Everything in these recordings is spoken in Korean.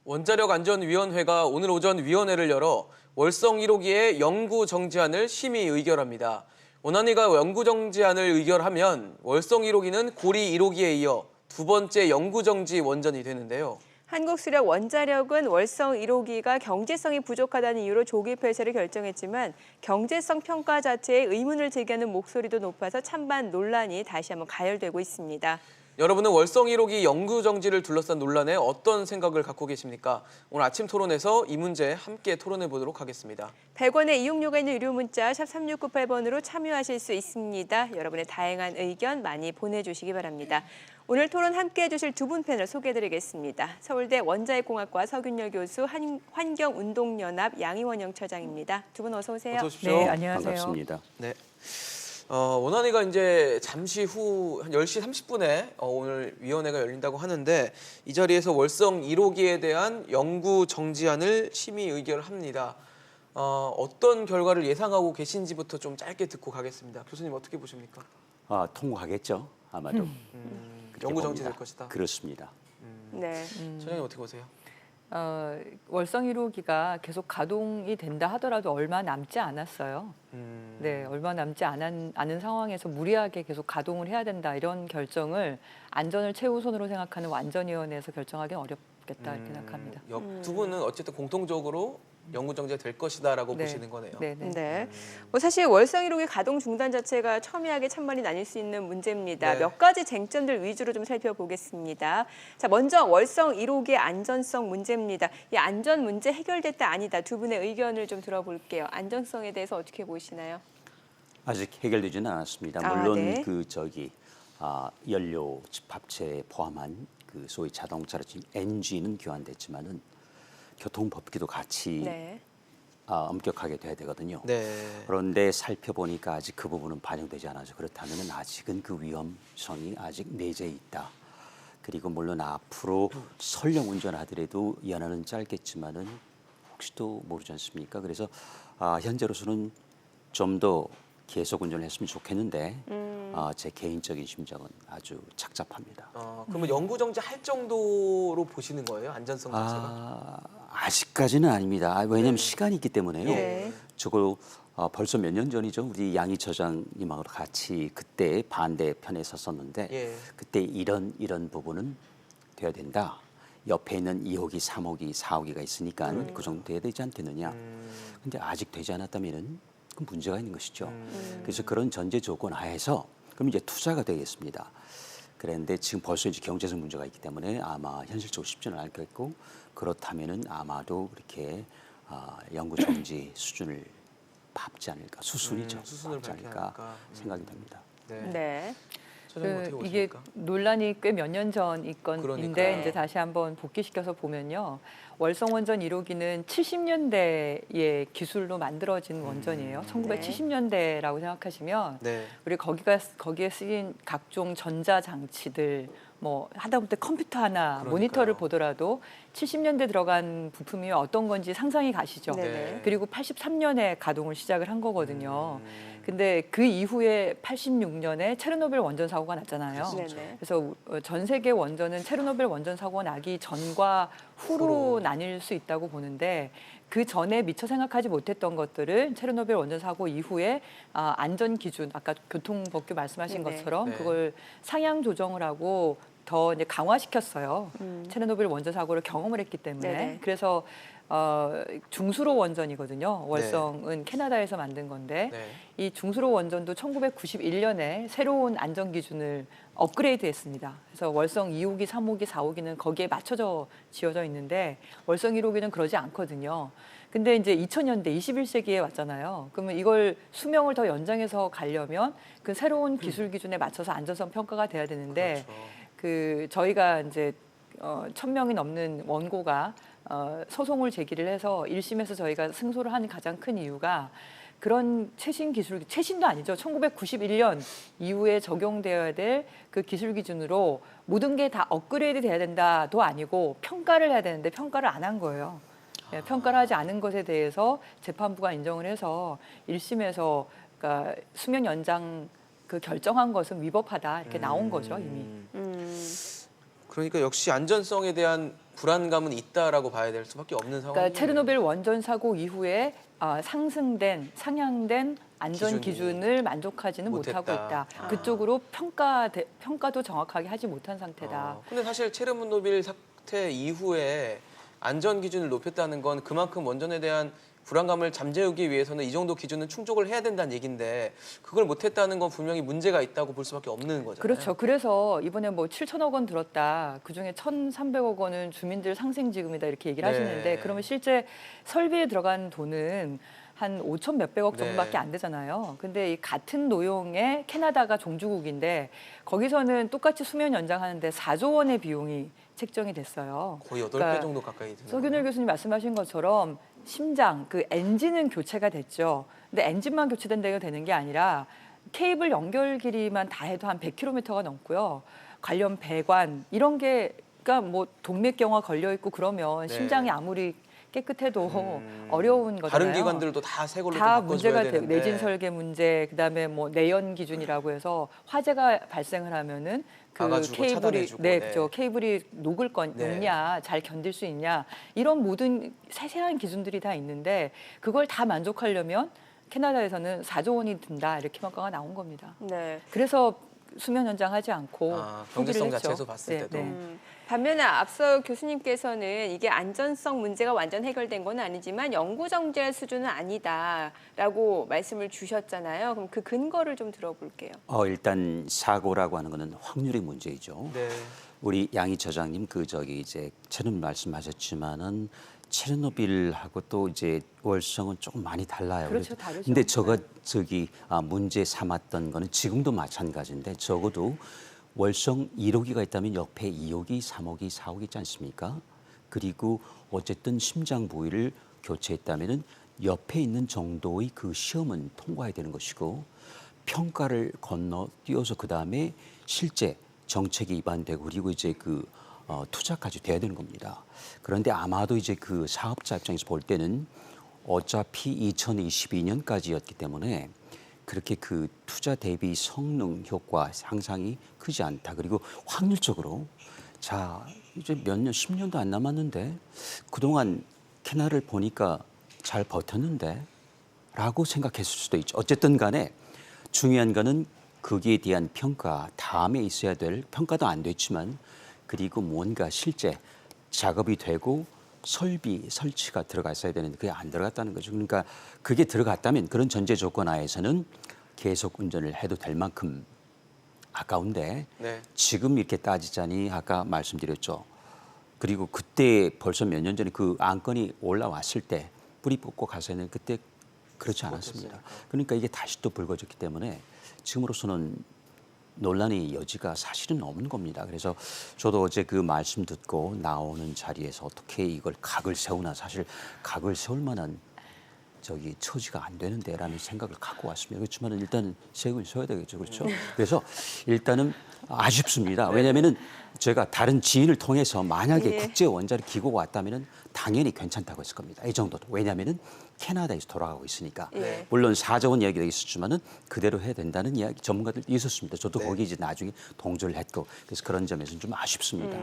원자력안전위원회가 오늘 오전 위원회를 열어 월성 1호기의 영구 정지안을 심의 의결합니다. 원안위가 영구 정지안을 의결하면 월성 1호기는 고리 1호기에 이어 두 번째 영구 정지 원전이 되는데요. 한국수력 원자력은 월성 1호기가 경제성이 부족하다는 이유로 조기 폐쇄를 결정했지만 경제성 평가 자체에 의문을 제기하는 목소리도 높아서 찬반 논란이 다시 한번 가열되고 있습니다. 여러분은 월성 1호기 영구 정지를 둘러싼 논란에 어떤 생각을 갖고 계십니까? 오늘 아침 토론에서 이 문제 함께 토론해 보도록 하겠습니다. 100원의 이용료가 있는 유료 문자 샵 3698번으로 참여하실 수 있습니다. 여러분의 다양한 의견 많이 보내주시기 바랍니다. 오늘 토론 함께해 주실 두 분 패널 소개해드리겠습니다. 서울대 원자핵공학과 서균열 교수, 환경운동연합 양희원 영차장입니다. 두 분 어서 오세요. 어서 오십시오. 네, 안녕하세요. 반갑습니다. 네. 원안위가 이제 잠시 후 한 10시 30분에 오늘 위원회가 열린다고 하는데 이 자리에서 월성 1호기에 대한 영구 정지안을 심의 의결합니다. 어떤 결과를 예상하고 계신지부터 좀 짧게 듣고 가겠습니다. 교수님 어떻게 보십니까? 통과하겠죠, 아마도. 영구 정지될 것이다. 그렇습니다. 네. 소장님 어떻게 보세요? 월성 1호기가 계속 가동이 된다 하더라도 얼마 남지 않았어요. 네, 얼마 남지 않은 상황에서 무리하게 계속 가동을 해야 된다 이런 결정을 안전을 최우선으로 생각하는 완전위원회에서 결정하기는 어렵겠다 이렇게 생각합니다. 두 분은 어쨌든 공통적으로 영구 정지가 될 것이다라고 네. 보시는 거네요. 네, 네. 네. 사실 월성 1호기 가동 중단 자체가 첨예하게 찬반이 나뉠 수 있는 문제입니다. 네. 몇 가지 쟁점들 위주로 좀 살펴보겠습니다. 자, 먼저 월성 1호기의 안전성 문제입니다. 이 안전 문제 해결됐다 아니다 두 분의 의견을 좀 들어볼게요. 안전성에 대해서 어떻게 보시나요? 아직 해결되지는 않았습니다. 아, 물론 네. 연료 집합체에 포함한 그 소위 자동차로 지금 엔진은 교환됐지만은 교통법규도 같이 네. 엄격하게 돼야 되거든요. 네. 그런데 살펴보니까 아직 그 부분은 반영되지 않아서 그렇다면 아직은 그 위험성이 아직 내재해 있다. 그리고 물론 앞으로 설령 운전하더라도 연한은 짧겠지만은 혹시도 모르지 않습니까? 그래서 현재로서는 좀 더 계속 운전을 했으면 좋겠는데 제 개인적인 심정은 아주 착잡합니다. 그러면 영구 정지할 정도로 보시는 거예요? 안전성 자체가? 아직까지는 아닙니다. 왜냐하면 시간이 있기 때문에요. 네. 저거 벌써 몇 년 전이죠. 우리 양희 처장님하고 같이 그때 반대편에 섰었는데 예. 그때 이런 부분은 돼야 된다. 옆에 있는 2호기, 3호기, 4호기가 있으니까 그 정도 돼야 되지 않겠느냐. 근데 아직 되지 않았다면은 그 문제가 있는 것이죠. 그래서 그런 전제 조건 하에서 그럼 이제 투자가 되겠습니다. 그런데 지금 벌써 이제 경제적 문제가 있기 때문에 아마 현실적으로 쉽지는 않겠고 그렇다면은 아마도 그렇게 영구 정지 수준을 밟지 않을까, 수순이죠. 수순을 밟지 밟지 않을까 않을까. 생각이 됩니다. 네. 네. 소장님 어떻게 이게 보십니까? 논란이 꽤 몇 년 전 건인데 그러니까요. 이제 다시 한번 복귀시켜서 보면요. 월성 원전 1호기는 70년대의 기술로 만들어진 원전이에요. 1970년대라고 생각하시면 네. 우리 거기에 쓰인 각종 전자 장치들 뭐 하다못해 컴퓨터 하나, 그러니까요. 모니터를 보더라도 70년대 들어간 부품이 어떤 건지 상상이 가시죠. 네네. 그리고 83년에 가동을 시작을 한 거거든요. 근데 그 이후에 86년에 체르노빌 원전 사고가 났잖아요. 네네. 그래서 전 세계 원전은 체르노빌 원전 사고가 나기 전과 후로 나뉠 수 있다고 보는데 그 전에 미처 생각하지 못했던 것들을 체르노빌 원전 사고 이후에 안전 기준, 아까 교통법규 말씀하신 네. 것처럼 네. 그걸 상향 조정을 하고 더 이제 강화시켰어요. 체르노빌 원전 사고를 경험을 했기 때문에. 네네. 그래서 중수로 원전이거든요. 월성은 캐나다에서 만든 건데 네. 이 중수로 원전도 1991년에 새로운 안전 기준을 업그레이드했습니다. 그래서 월성 2호기, 3호기, 4호기는 거기에 맞춰져 지어져 있는데 월성 1호기는 그러지 않거든요. 근데 이제 2000년대 21세기에 왔잖아요. 그러면 이걸 수명을 더 연장해서 가려면 그 새로운 기술 기준에 맞춰서 안전성 평가가 돼야 되는데 그렇죠. 저희가 이제 1000명이 넘는 원고가 소송을 제기를 해서 1심에서 저희가 승소를 한 가장 큰 이유가 그런 최신 기술, 최신도 아니죠. 1991년 이후에 적용되어야 될 그 기술 기준으로 모든 게 다 업그레이드 돼야 된다도 아니고 평가를 해야 되는데 평가를 안 한 거예요. 평가를 하지 않은 것에 대해서 재판부가 인정을 해서 1심에서 그러니까 수명 연장 그 결정한 것은 위법하다 이렇게 나온 거죠 이미. 그러니까 역시 안전성에 대한 불안감은 있다라고 봐야 될 수밖에 없는 상황이에요. 그러니까 체르노빌 원전 사고 이후에 상향된 안전 기준을 만족하지는 못했다. 못하고 있다. 아. 그쪽으로 평가도 정확하게 하지 못한 상태다. 근데 사실 체르노빌 사태 이후에 안전 기준을 높였다는 건 그만큼 원전에 대한 불안감을 잠재우기 위해서는 이 정도 기준은 충족을 해야 된다는 얘기인데 그걸 못했다는 건 분명히 문제가 있다고 볼 수밖에 없는 거잖아요. 그렇죠. 그래서 이번에 뭐 7천억 원 들었다. 그중에 1,300억 원은 주민들 상생지급이다 이렇게 얘기를 네. 하시는데 그러면 실제 설비에 들어간 돈은 한 5천 몇백억 정도밖에 네. 안 되잖아요. 근데 이 같은 노용의 캐나다가 종주국인데 거기서는 똑같이 수면 연장하는데 4조 원의 비용이 책정이 됐어요. 거의 8배 그러니까 정도 가까이 드는 서균일 교수님 말씀하신 것처럼 심장, 그 엔진은 교체가 됐죠. 근데 엔진만 교체된다고 되는 게 아니라 케이블 연결 길이만 다 해도 한 100km가 넘고요. 관련 배관 이런 게 그러니까 뭐 동맥경화 걸려 있고 그러면 네. 심장이 아무리 깨끗해도 어려운 거잖아요. 다른 기관들도 다 새 걸로 좀 다 바꿔줘야 문제가 되고 되는데. 내진 설계 문제, 그다음에 뭐 내연 기준이라고 해서 화재가 발생을 하면은 그 막아주고 케이블이 차단해주고, 네, 네. 그죠. 케이블이 녹을 녹냐, 잘 견딜 수 있냐 이런 모든 세세한 기준들이 다 있는데 그걸 다 만족하려면 캐나다에서는 4조 원이 든다 이렇게 평가가 나온 겁니다. 네. 그래서 수면 연장하지 않고 경제성 포기를 했죠. 자체에서 봤을 때도. 반면에 앞서 교수님께서는 이게 안전성 문제가 완전 해결된 건 아니지만 영구 정지할 수준은 아니다라고 말씀을 주셨잖아요. 그럼 그 근거를 좀 들어볼게요. 일단 사고라고 하는 거는 확률의 문제이죠. 네. 우리 양희 처장님 이제 처럼 말씀하셨지만은 체르노빌하고 또 이제 월성은 조금 많이 달라요. 그렇죠, 다르죠. 근데 문제 삼았던 거는 지금도 마찬가지인데 적어도 월성 1호기가 있다면 옆에 2호기, 3호기, 4호기 있지 않습니까? 그리고 어쨌든 심장 부위를 교체했다면은 옆에 있는 정도의 그 시험은 통과해야 되는 것이고 평가를 건너뛰어서 그 다음에 실제 정책이 위반되고 그리고 이제 투자까지 돼야 되는 겁니다. 그런데 아마도 이제 그 사업자 입장에서 볼 때는 어차피 2022년까지였기 때문에 그렇게 그 투자 대비 성능 효과 향상이 크지 않다. 그리고 확률적으로 이제 몇 년, 10년도 안 남았는데 그동안 캐나를 보니까 잘 버텼는데 라고 생각했을 수도 있죠. 어쨌든 간에 중요한 거는 거기에 대한 평가, 다음에 있어야 될 평가도 안 됐지만 그리고 뭔가 실제 작업이 되고 설치가 들어갔어야 되는데 그게 안 들어갔다는 거죠. 그러니까 그게 들어갔다면 그런 전제 조건 하에서는 계속 운전을 해도 될 만큼 아까운데 네. 지금 이렇게 따지자니 아까 말씀드렸죠. 그리고 그때 벌써 몇 년 전에 그 안건이 올라왔을 때 뿌리 뽑고 가서는 그때 그렇지 않았습니다. 그러니까 이게 다시 또 불거졌기 때문에 지금으로서는 논란의 여지가 사실은 없는 겁니다. 그래서 저도 어제 그 말씀 듣고 나오는 자리에서 어떻게 이걸 각을 세우나 사실 각을 세울 만한 처지가 안 되는데라는 생각을 갖고 왔습니다. 그렇지만 일단은 세워야 되겠죠. 그렇죠? 그래서 일단은 아쉽습니다. 왜냐하면은 제가 다른 지인을 통해서 만약에 국제 원자력 기구가 왔다면은 당연히 괜찮다고 했을 겁니다. 이 정도도. 왜냐하면은 캐나다에서 돌아가고 있으니까. 네. 물론 4조 원 이야기가 있었지만은 그대로 해야 된다는 이야기 전문가들도 있었습니다. 저도 거기 이제 나중에 동조를 했고 그래서 그런 점에서는 좀 아쉽습니다.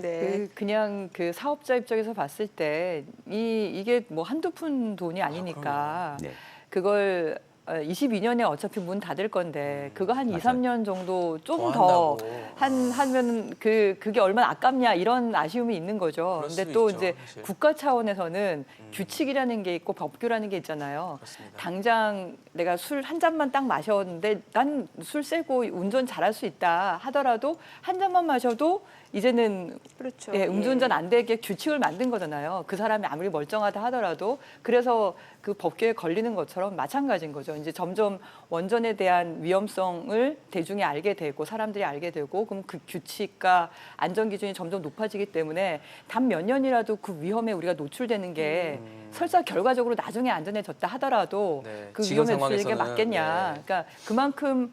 네. 그냥 그 사업자 입장에서 봤을 때 이게 뭐 한두 푼 돈이 아니니까 네. 그걸 22년에 어차피 문 닫을 건데 그거 한 2, 맞아요. 3년 정도 좀 더 더 한다고. 하면 그게 얼마나 아깝냐 이런 아쉬움이 있는 거죠. 그럴 근데 수 또 있죠, 이제 사실. 국가 차원에서는 규칙이라는 게 있고 법규라는 게 있잖아요. 그렇습니다. 당장 내가 술 한 잔만 딱 마셨는데 난 술 세고 운전 잘할 수 있다 하더라도 한 잔만 마셔도 이제는 그렇죠. 음주운전 안 되게 규칙을 만든 거잖아요. 그 사람이 아무리 멀쩡하다 하더라도 그래서 그 법규에 걸리는 것처럼 마찬가지인 거죠. 이제 점점 원전에 대한 위험성을 대중이 알게 되고 사람들이 알게 되고 그럼 그 규칙과 안전 기준이 점점 높아지기 때문에 단 몇 년이라도 그 위험에 우리가 노출되는 게 설사 결과적으로 나중에 안전해졌다 하더라도 네, 그 지금 위험에 노출되는 게 상황에서는, 맞겠냐. 네. 그러니까 그만큼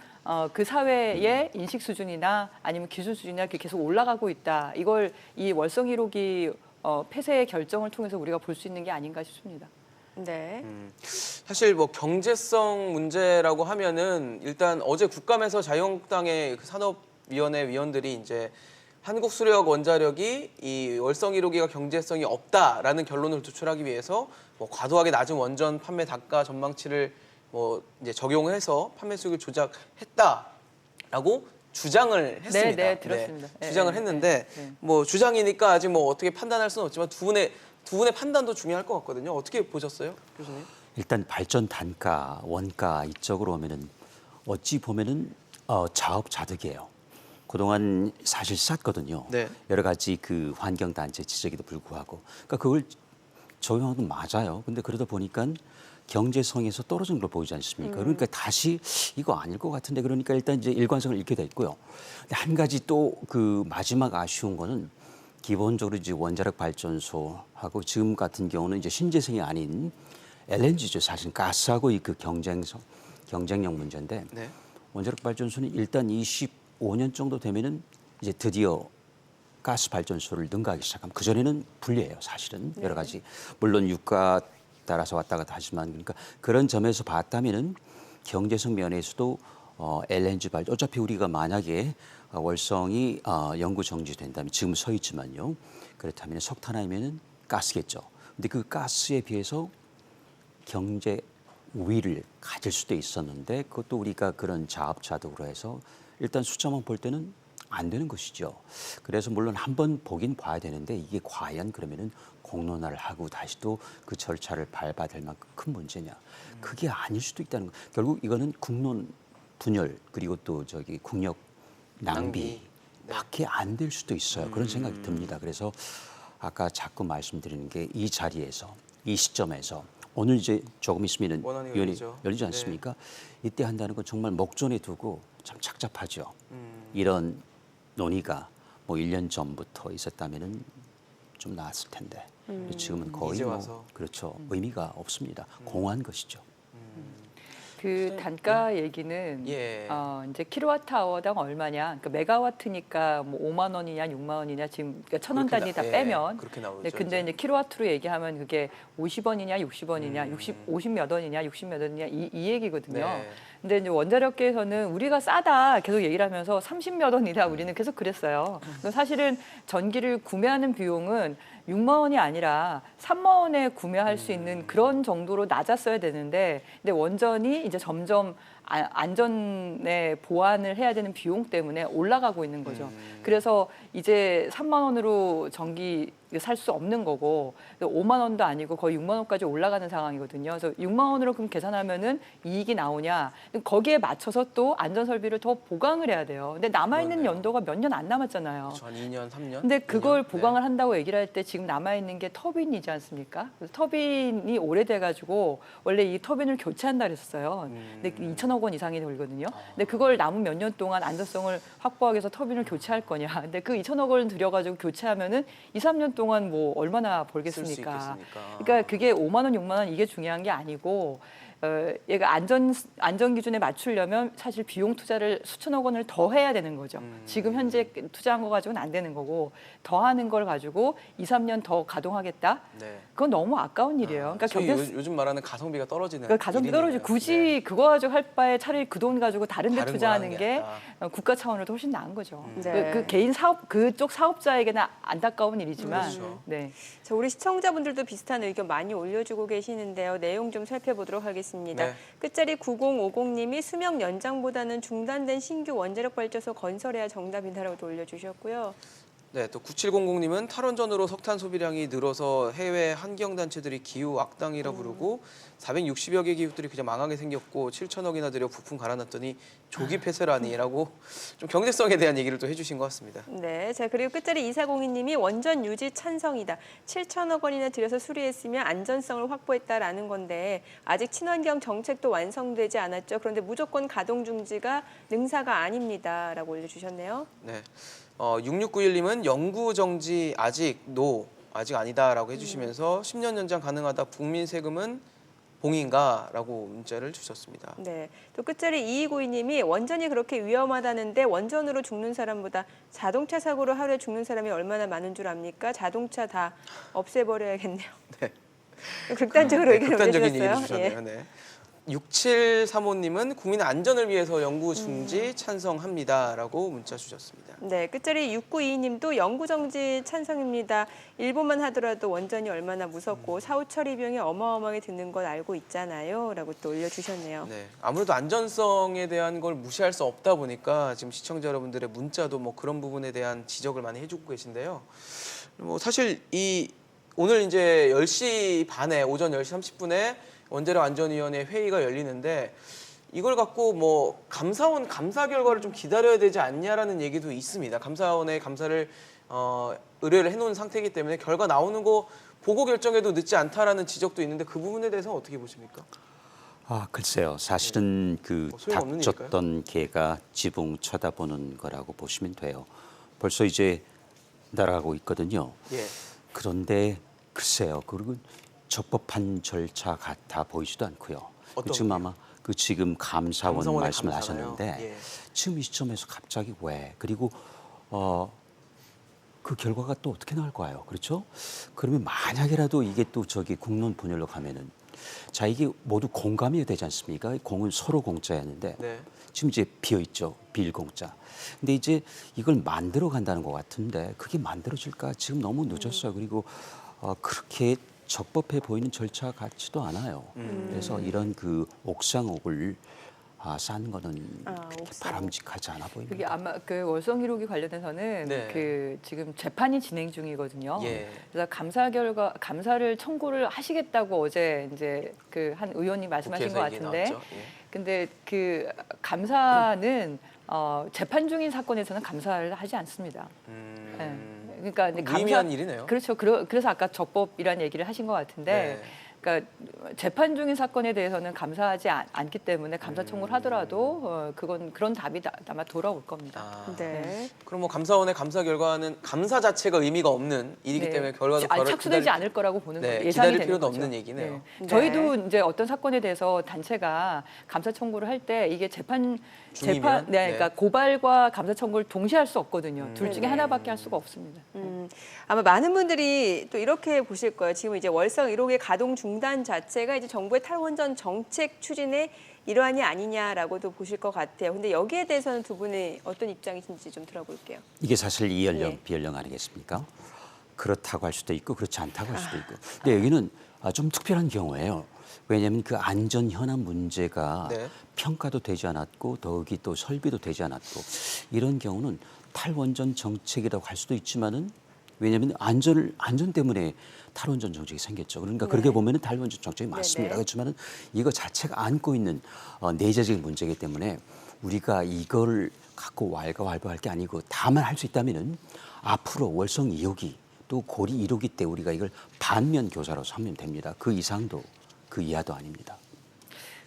그 사회의 인식 수준이나 아니면 기술 수준이나 그게 계속 올라가고 있다. 이걸 이 월성 1호기 폐쇄의 결정을 통해서 우리가 볼 수 있는 게 아닌가 싶습니다. 네. 사실 뭐 경제성 문제라고 하면은 일단 어제 국감에서 자유한국당의 그 산업위원회 위원들이 이제 한국수력 원자력이 이 월성 1호기가 경제성이 없다라는 결론을 도출하기 위해서 뭐 과도하게 낮은 원전 판매 단가 전망치를 뭐 이제 적용해서 판매 수익을 조작했다라고 주장을 했습니다. 네, 들었습니다. 주장을 네, 했는데 네. 뭐 주장이니까 아직 뭐 어떻게 판단할 수는 없지만 두 분의 판단도 중요할 것 같거든요. 어떻게 보셨어요, 교수님? 일단 발전 단가, 원가 이쪽으로 오면은 어찌 보면은 자업자득이에요. 그동안 사실 쌌거든요. 네. 여러 가지 그 환경 단체 지적에도 불구하고, 그러니까 그걸 적용한 건 맞아요. 근데 그러다 보니까 경제성에서 떨어진 걸 보이지 않습니까? 그러니까 다시 이거 아닐 것 같은데 그러니까 일단 이제 일관성을 잃게 됐고요. 근데 한 가지 또 그 마지막 아쉬운 거는 기본적으로 이제 원자력 발전소하고 지금 같은 경우는 이제 신재생이 아닌 LNG죠. 사실 가스하고 이 그 경쟁력 문제인데 네. 원자력 발전소는 일단 25년 정도 되면은 이제 드디어 가스 발전소를 능가하기 시작하면 그 전에는 불리해요. 사실은 여러 가지 물론 유가 따라서 왔다 갔다 하지만 그러니까 그런 점에서 봤다면은 경제성 면에서도 LNG 발전 어차피 우리가 만약에 월성이 연구 정지된다면 지금 서 있지만요. 그렇다면 석탄 아니면은 가스겠죠. 근데 그 가스에 비해서 경제 우위를 가질 수도 있었는데 그것도 우리가 그런 자업자득으로 해서 일단 숫자만 볼 때는 안 되는 것이죠. 그래서 물론 한번 보긴 봐야 되는데 이게 과연 그러면은 공론화를 하고 다시 또 그 절차를 밟아야 될 만큼 큰 문제냐. 그게 아닐 수도 있다는 거. 결국 이거는 국론 분열 그리고 또 저기 국력 낭비 밖에 안 될 수도 있어요. 그런 생각이 듭니다. 그래서 아까 자꾸 말씀드리는 게 이 자리에서 이 시점에서 오늘 이제 조금 있으면 원안이 위원회 열리죠. 열리지 않습니까? 이때 한다는 건 정말 목전에 두고 참 착잡하죠. 이런 논의가 뭐 1년 전부터 있었다면은 좀 나았을 텐데 지금은 거의 이제 뭐 와서. 그렇죠. 의미가 없습니다. 공허한 것이죠. 그 단가 얘기는 예. 이제 킬로와트아워당 얼마냐, 그러니까 메가와트니까 뭐 5만 원이냐 6만 원이냐 지금 그러니까 1,000원 단위 다 빼면. 그렇게 나오죠. 네, 근데 이제 킬로와트로 얘기하면 그게 50원이냐 60원이냐 50 몇 원이냐 60 몇 원이냐 이 얘기거든요. 네. 근데 이제 원자력계에서는 우리가 싸다 계속 얘기를 하면서 30 몇 원이다 우리는 계속 그랬어요. 그래서 사실은 전기를 구매하는 비용은 6만 원이 아니라 3만 원에 구매할 수 있는 그런 정도로 낮았어야 되는데 근데 원전이 이제 점점 안전에 보완을 해야 되는 비용 때문에 올라가고 있는 거죠. 그래서 이제 3만 원으로 전기 살 수 없는 거고 5만 원도 아니고 거의 6만 원까지 올라가는 상황이거든요. 그래서 6만 원으로 그럼 계산하면은 이익이 나오냐? 거기에 맞춰서 또 안전 설비를 더 보강을 해야 돼요. 근데 남아 있는 그러네요. 연도가 몇 년 안 남았잖아요. 그렇죠. 한 2년, 3년. 근데 그걸 2년? 보강을 한다고 얘기를 할 때 지금 남아 있는 게 터빈이지 않습니까? 그래서 터빈이 오래돼 가지고 원래 이 터빈을 교체한다 그랬었어요. 근데 2천억 원 이상이 들거든요. 근데 그걸 남은 몇 년 동안 안전성을 확보하기 위해서 터빈을 교체할 거냐? 근데 그 2천억 원을 들여 가지고 교체하면은 2, 3년 동안 뭐 얼마나 벌겠습니까? 쓸수 있겠습니까? 그러니까 그게 5만 원, 6만 원 이게 중요한 게 아니고 얘가 안전 기준에 맞추려면 사실 비용 투자를 수천억 원을 더 해야 되는 거죠. 지금 현재 투자한 거 가지고는 안 되는 거고 더 하는 걸 가지고 2, 3년 더 가동하겠다. 네. 그건 너무 아까운 일이에요. 그러니까 소위 경제 요즘 말하는 가성비가 떨어지는. 그러니까 가성비 일이네요. 떨어지고 굳이 네. 그거 가지고 할 바에 차라리 그 돈 가지고 다른 데 다른 거 투자하는 하는 게 게 국가 차원으로 더 훨씬 나은 거죠. 네. 그 개인 사업 그쪽 사업자에게는 안타까운 일이지만 그렇죠. 네. 자, 우리 시청자분들도 비슷한 의견 많이 올려주고 계시는데요. 내용 좀 살펴보도록 하겠습니다. 네. 끝자리 9050님이 수명 연장보다는 중단된 신규 원자력 발전소 건설해야 정답이다라고 올려주셨고요. 네, 또 9700님은 탈원전으로 석탄 소비량이 늘어서 해외 환경 단체들이 기후 악당이라 부르고 460여 개 기업들이 그냥 망하게 생겼고 7천억이나 들여 부품 갈아놨더니 조기 폐쇄라니라고 좀 경제성에 대한 얘기를 또 해주신 것 같습니다. 네, 자 그리고 끝자리 2402님이 원전 유지 찬성이다. 7천억 원이나 들여서 수리했으면 안전성을 확보했다라는 건데 아직 친환경 정책도 완성되지 않았죠. 그런데 무조건 가동 중지가 능사가 아닙니다라고 올려주셨네요. 네, 6691님은 연구 정지 아직 아니다라고 해주시면서 10년 연장 가능하다. 국민 세금은 봉인가라고 문자를 주셨습니다. 네, 또 끝자리 2292님이 원전이 그렇게 위험하다는데 원전으로 죽는 사람보다 자동차 사고로 하루에 죽는 사람이 얼마나 많은 줄 압니까? 자동차 다 없애버려야겠네요. 네. 극단적으로 네, 의견을 극단적인 올려주셨어요. 얘기를 주셨네요. 네. 6735님은 국민 안전을 위해서 영구 중지 찬성합니다라고 문자 주셨습니다. 네, 끝자리 6922님도 영구 정지 찬성입니다. 일본만 하더라도 원전이 얼마나 무섭고 사후 처리 비용이 어마어마하게 드는 건 알고 있잖아요. 라고 또 올려주셨네요. 네, 아무래도 안전성에 대한 걸 무시할 수 없다 보니까 지금 시청자 여러분들의 문자도 뭐 그런 부분에 대한 지적을 많이 해주고 계신데요. 뭐 사실 오늘 이제 10시 반에 오전 10시 30분에 원자력 안전위원회 회의가 열리는데 이걸 갖고 뭐 감사원 감사 결과를 좀 기다려야 되지 않냐라는 얘기도 있습니다. 감사원의 감사를 의뢰를 해놓은 상태이기 때문에 결과 나오는 거 보고 결정해도 늦지 않다라는 지적도 있는데 그 부분에 대해서 어떻게 보십니까? 글쎄요. 사실은 그 뭐 소용없는 닥쳤던 개가 지붕 쳐다보는 거라고 보시면 돼요. 벌써 이제 날아가고 있거든요. 예. 그런데 글쎄요. 그리고 적법한 절차 같아 보이지도 않고요. 어떤 지금 게요? 아마 그 지금 감사원 감사원의 말씀을 감사가요? 하셨는데 예. 지금 이 시점에서 갑자기 왜? 그리고 그 결과가 또 어떻게 나올 거예요? 그렇죠? 그러면 만약이라도 이게 또 저기 국론 분열로 가면은 자 이게 모두 공감이 되지 않습니까? 공은 서로 공짜였는데 네. 지금 이제 비어 있죠. 비일공짜. 근데 이제 이걸 만들어 간다는 것 같은데 그게 만들어질까? 지금 너무 늦었어요. 그리고 그렇게 적법해 보이는 절차 같지도 않아요. 그래서 이런 그 옥상옥을 쌓는 거는 그렇게 옥상옥. 바람직하지 않아 보입니다. 그게 아마 그 월성 1호기 관련해서는 네. 그 지금 재판이 진행 중이거든요. 예. 그래서 감사를 청구를 하시겠다고 어제 이제 그 한 의원이 말씀하신 것 국회에서 얘기 같은데, 나왔죠. 예. 근데 그 감사는 재판 중인 사건에서는 감사를 하지 않습니다. 네. 그러니까 이제 무의미한 일이네요. 그렇죠. 그래서 아까 적법이라는 얘기를 하신 것 같은데. 네. 그러니까 재판 중인 사건에 대해서는 감사하지 않기 때문에 감사 청구를 하더라도 그건 그런 답이 아마 돌아올 겁니다. 네. 그럼 뭐 감사원의 감사 결과는 감사 자체가 의미가 없는 일이기 네. 때문에 결과도 착수되지 않을 거라고 보는 거예요. 예상이 기다릴 되는 필요도 거죠. 없는 얘기네요. 네. 저희도 이제 어떤 사건에 대해서 단체가 감사 청구를 할 때 이게 재판 중이면? 그러니까 고발과 감사 청구를 동시에 할 수 없거든요. 둘 중에 네. 하나밖에 할 수가 없습니다. 아마 많은 분들이 또 이렇게 보실 거예요. 지금 이제 월성 1호기 가동 중단 자체가 이제 정부의 탈원전 정책 추진의 일환이 아니냐라고도 보실 것 같아요. 근데 여기에 대해서는 두 분의 어떤 입장이신지 좀 들어볼게요. 이게 사실 이연령, 예. 비연령 아니겠습니까? 그렇다고 할 수도 있고 그렇지 않다고 할 수도 있고. 근데 여기는 좀 특별한 경우예요. 왜냐하면 그 안전 현안 문제가 네. 평가도 되지 않았고 더욱이 또 설비도 되지 않았고 이런 경우는 탈원전 정책이라고 할 수도 있지만은 왜냐하면 안전 때문에 탈원전 정책이 생겼죠. 그러니까 그렇게 보면은 탈원전 정책이 맞습니다. 네네. 그렇지만은 이거 자체가 안고 있는 내재적인 문제이기 때문에 우리가 이걸 갖고 왈가왈부할 게 아니고 다만 할 수 있다면은 앞으로 월성 2호기 또 고리 1호기 때 우리가 이걸 반면 교사로서 하면 됩니다. 그 이상도 그 이하도 아닙니다.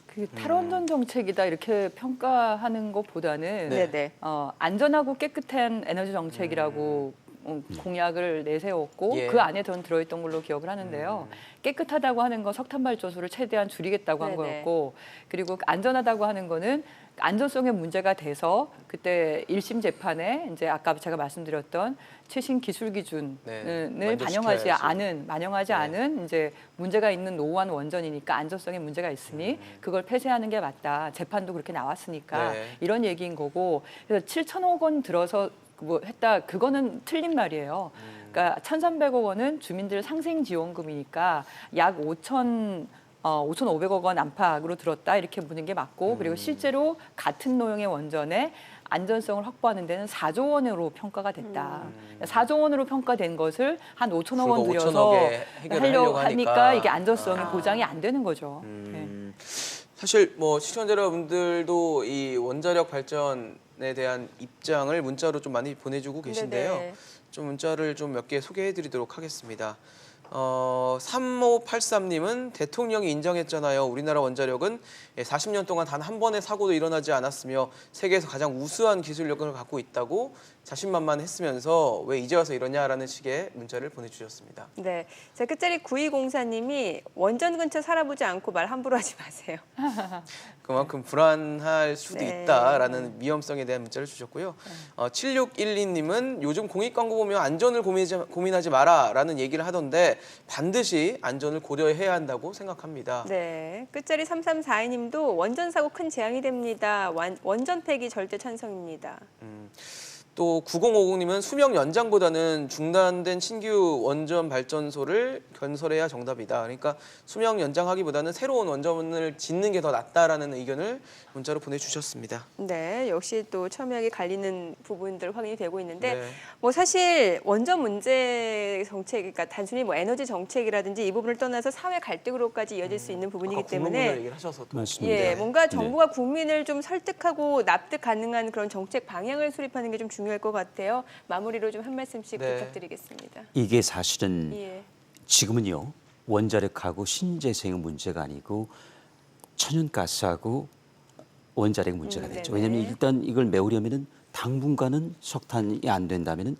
그 탈원전 정책이다 이렇게 평가하는 것보다는 네. 안전하고 깨끗한 에너지 정책이라고 공약을 내세웠고 예. 그 안에 전 들어있던 걸로 기억을 하는데요. 깨끗하다고 하는 건 석탄 발전소를 최대한 줄이겠다고 한 네네. 거였고, 그리고 안전하다고 하는 거는 안전성에 문제가 돼서 그때 1심 재판에 이제 아까 제가 말씀드렸던 최신 기술 기준을 네, 반영하지 만족시켜야지. 않은 이제 문제가 있는 노후한 원전이니까 안전성에 문제가 있으니 그걸 폐쇄하는 게 맞다. 재판도 그렇게 나왔으니까 네. 이런 얘기인 거고, 그래서 7천억 원 들어서 뭐 했다, 그거는 틀린 말이에요. 그러니까 1,300억 원은 주민들 상생지원금이니까 약 5,500억 원 안팎으로 들었다 이렇게 보는 게 맞고, 그리고 실제로 같은 노형의 원전에 안전성을 확보하는 데는 4조 원으로 평가가 됐다. 4조 원으로 평가된 것을 한 5천억 원 불과 들여서 5천억에 해결을 하려고 하니까 이게 안전성이 보장이 안 되는 거죠. 사실 뭐 시청자 여러분들도 이 원자력 발전에 대한 입장을 문자로 좀 많이 보내주고 계신데요. 네네. 좀 문자를 좀 몇 개 소개해드리도록 하겠습니다. 3583님은 대통령이 인정했잖아요. 우리나라 원자력은 40년 동안 단 한 번의 사고도 일어나지 않았으며 세계에서 가장 우수한 기술력을 갖고 있다고 자신만만했으면서 왜 이제 와서 이러냐라는 식의 문자를 보내주셨습니다. 네. 자, 끝자리 9204님이 원전 근처 살아보지 않고 말 함부로 하지 마세요. 그만큼 불안할 수도 네. 있다라는 위험성에 대한 문자를 주셨고요. 7612님은 요즘 공익 광고 보면 안전을 고민하지 마라라는 얘기를 하던데 때문에 반드시 안전을 고려해야 한다고 생각합니다. 네, 끝자리 3342님도 원전 사고 큰 재앙이 됩니다. 원전 폐기 절대 찬성입니다. 또 9050님은 수명 연장보다는 중단된 신규 원전 발전소를 건설해야 정답이다. 그러니까 수명 연장하기보다는 새로운 원전을 짓는 게 더 낫다라는 의견을 문자로 보내주셨습니다. 네, 역시 또 첨예하게 갈리는 부분들 확인이 되고 있는데 네. 뭐 사실 원전 문제 정책, 그러니까 단순히 뭐 에너지 정책이라든지 이 부분을 떠나서 사회 갈등으로까지 이어질 수 있는 부분이기 아까 때문에 국민들 얘기를 하셔서 또. 맞습니다. 예, 뭔가 네. 정부가 국민을 좀 설득하고 납득 가능한 그런 정책 방향을 수립하는 게 좀 중요할 것 같아요. 마무리로 좀 한 말씀씩 네. 부탁드리겠습니다. 이게 사실은 예. 지금은요 원자력하고 신재생의 문제가 아니고 천연가스하고 원자력 문제가 됐죠. 네네. 왜냐하면 일단 이걸 메우려면은 당분간은 석탄이 안 된다면은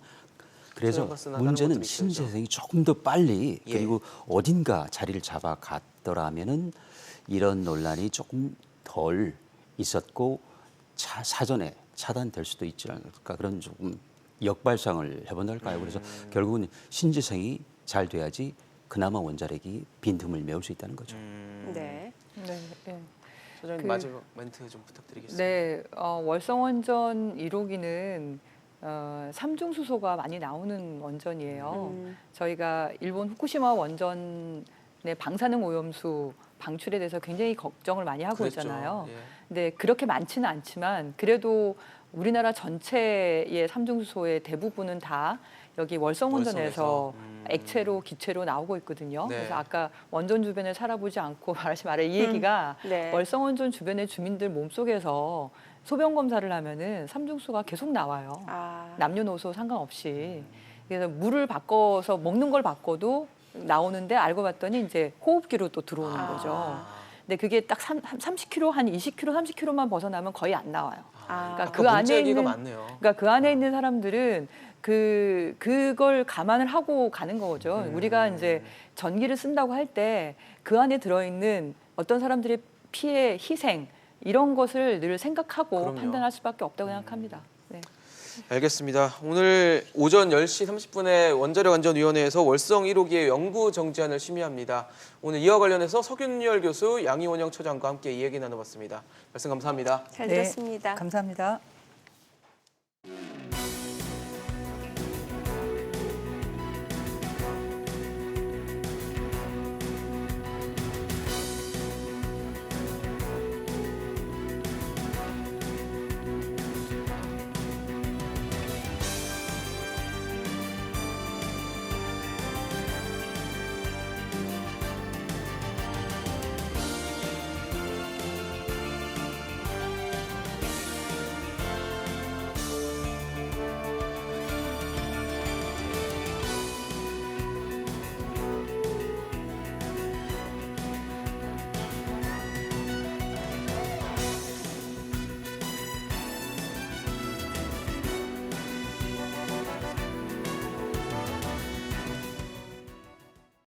그래서 천연가스나 다른 문제는 것들이 있어야죠. 신재생이 조금 더 빨리 예. 그리고 어딘가 자리를 잡아갔더라면은 이런 논란이 조금 덜 있었고 사전에 차단될 수도 있지 않을까 그런 조금 역발상을 해본달까요. 그래서 결국은 신재생이 잘 돼야지 그나마 원자력이 빈틈을 메울 수 있다는 거죠. 네. 네, 네. 소장님 마지막 멘트 좀 부탁드리겠습니다. 네, 월성원전 1호기는 삼중수소가 많이 나오는 원전이에요. 저희가 일본 후쿠시마 원전의 방사능 오염수 방출에 대해서 굉장히 걱정을 많이 하고 그랬죠. 있잖아요. 예. 근데 그렇게 많지는 않지만 그래도 우리나라 전체의 삼중수소의 대부분은 다 여기 월성원전에서 액체로 기체로 나오고 있거든요. 네. 그래서 아까 원전 주변에 살아보지 않고 말하지 말아 이 얘기가 네. 월성원전 주변의 주민들 몸속에서 소변 검사를 하면은 삼중수가 계속 나와요. 아, 남녀노소 상관없이. 그래서 물을 바꿔서 먹는 걸 바꿔도 나오는데 알고 봤더니 이제 호흡기로 또 들어오는 거죠. 근데 그게 딱 30km, 한 20km, 30km만 벗어나면 거의 안 나와요. 아. 그러니까 아까 그 안에 문자 얘기가 있는 많네요. 그러니까 그 안에 있는 사람들은 그걸 감안을 하고 가는 거죠. 우리가 이제 전기를 쓴다고 할 때 그 안에 들어있는 어떤 사람들의 피해, 희생 이런 것을 늘 생각하고 그럼요. 판단할 수밖에 없다고 생각합니다. 네. 알겠습니다. 오늘 오전 10시 30분에 원자력안전위원회에서 월성 1호기의 영구 정지안을 심의합니다. 오늘 이와 관련해서 석윤열 교수, 양희원영 처장과 함께 이야기 나눠봤습니다. 말씀 감사합니다. 잘 네, 들었습니다. 감사합니다.